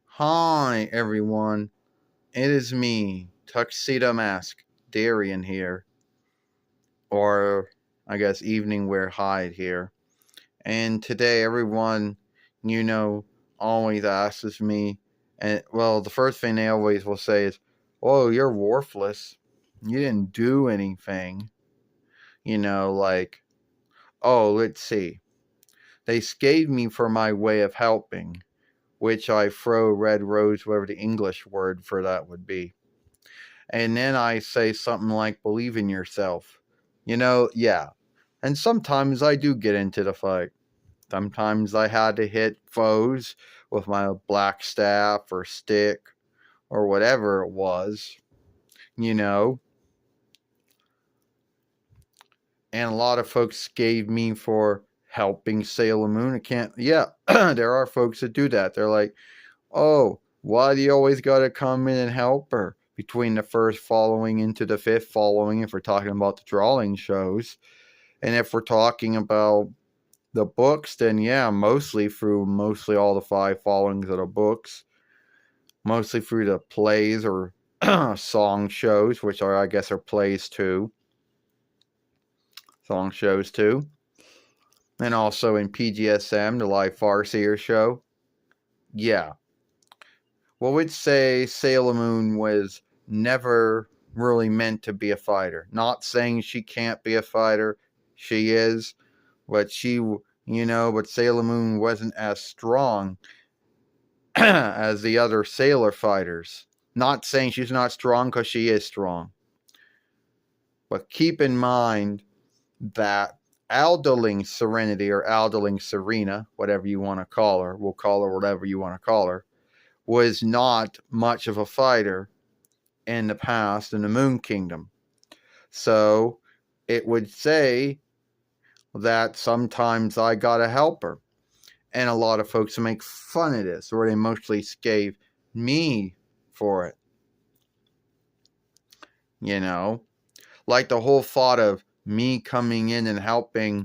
Hi, everyone. It is me, Tuxedo Mask, Darian here, or I guess evening wear hide here. And today, everyone, you know, always asks me, and well, the first thing they always will say is, "Oh, you're worthless. You didn't do anything." Like, oh, let's see. They scared me for my way of helping, which I throw red rose, whatever the English word for that would be. And then I say something like, believe in yourself. Yeah. And sometimes I do get into the fight. Sometimes I had to hit foes with my black staff or stick or whatever it was, you know. And a lot of folks gave me for helping Sailor Moon. I can't, yeah, there are folks that do that. They're like, oh, why do you always got to come in and help her? Between the first following into the fifth following, if we're talking about the drawing shows. And if we're talking about the books, then yeah, mostly all the five followings of the books, mostly through the plays or song shows, which are, I guess, are plays too, song shows too. And also in PGSM, the live Farseer show. Yeah, well, we'd say Sailor Moon was never really meant to be a fighter. Not saying she can't be a fighter, she is, but but Sailor Moon wasn't as strong as the other sailor fighters. Not saying she's not strong, because she is strong. But keep in mind that Aldeling Serenity, or Aldeling Serena, whatever you want to call her, we'll call her whatever you want to call her, was not much of a fighter in the past in the Moon Kingdom. So it would say that sometimes I gotta help her. And a lot of folks make fun of this, or they mostly gave me for it. You know? Like the whole thought of me coming in and helping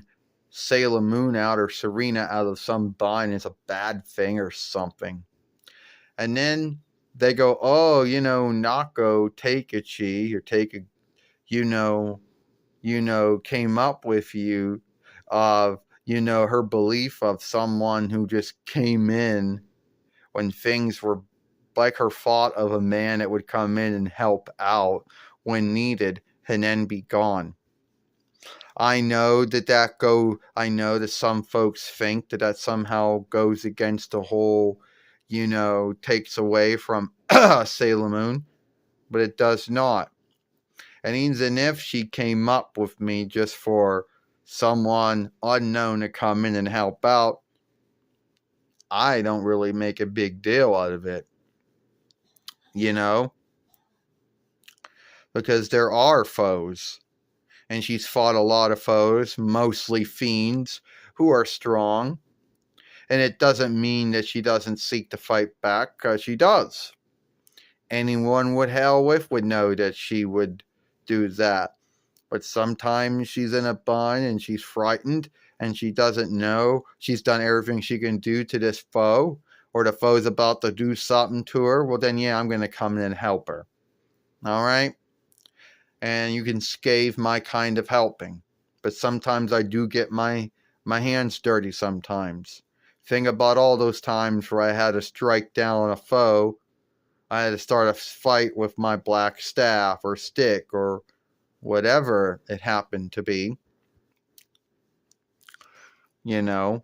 Sailor Moon out or Serena out of some bind is a bad thing or something. And then they go, oh, Nako Takeichi, or you know, came up with you of, her belief of someone who just came in when things were like her thought of a man that would come in and help out when needed and then be gone. I know that some folks think that somehow goes against the whole, takes away from Sailor Moon, but it does not. And even if she came up with me just for someone unknown to come in and help out, I don't really make a big deal out of it, you know, because there are foes. And she's fought a lot of foes, mostly fiends, who are strong. And it doesn't mean that she doesn't seek to fight back, because she does. Anyone with hell with would know that she would do that. But sometimes she's in a bind and she's frightened and she doesn't know she's done everything she can do to this foe, or the foe's about to do something to her. Well, then, yeah, I'm going to come in and help her. All right? And you can scathe my kind of helping. But sometimes I do get my hands dirty sometimes. Think about all those times where I had to strike down a foe. I had to start a fight with my black staff or stick or whatever it happened to be. you know.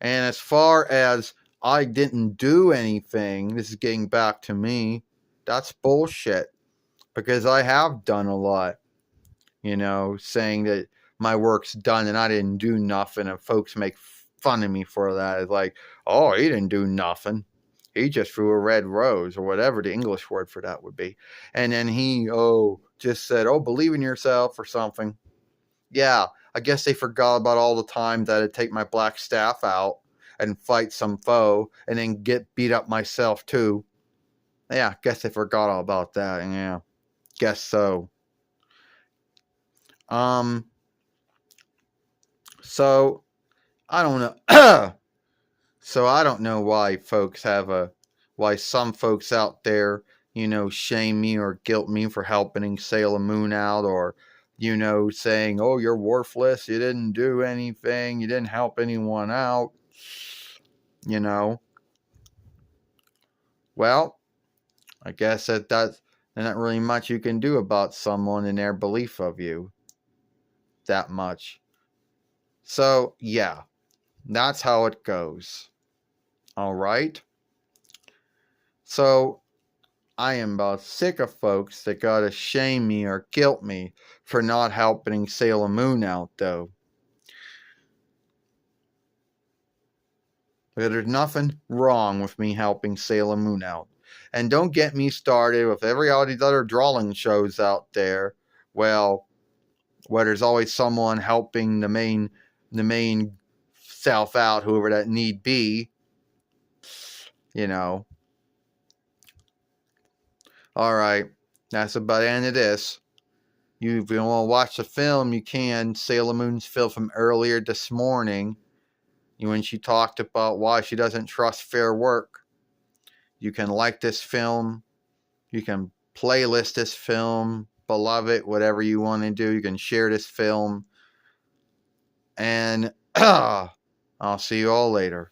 And as far as I didn't do anything, this is getting back to me, that's bullshit. Because I have done a lot, saying that my work's done and I didn't do nothing, and folks make fun of me for that. It's like, oh, he didn't do nothing. He just threw a red rose, or whatever the English word for that would be. And then he, just said, oh, believe in yourself or something. Yeah, I guess they forgot about all the time that I'd take my black staff out and fight some foe and then get beat up myself too. Yeah, guess they forgot all about that. Yeah, guess so. Um, so I don't know. So I don't know why some folks out there, shame me or guilt me for helping Sailor Moon out, or, saying, oh, you're worthless. You didn't do anything. You didn't help anyone out. You know, well, I guess there's not really much you can do about someone and their belief of you. That much. So, yeah, that's how it goes. All right. So, I am about sick of folks that gotta shame me or guilt me for not helping Sailor Moon out, though. But there's nothing wrong with me helping Sailor Moon out. And don't get me started with all these other drawing shows out there. Well, where there's always someone helping the main self out, whoever that need be. You know. Alright. That's about the end of this. If you want to watch the film, you can. Sailor Moon's film from earlier this morning, when she talked about why she doesn't trust fair work. You can like this film. You can playlist this film, beloved, whatever you want to do. You can share this film. And I'll see you all later.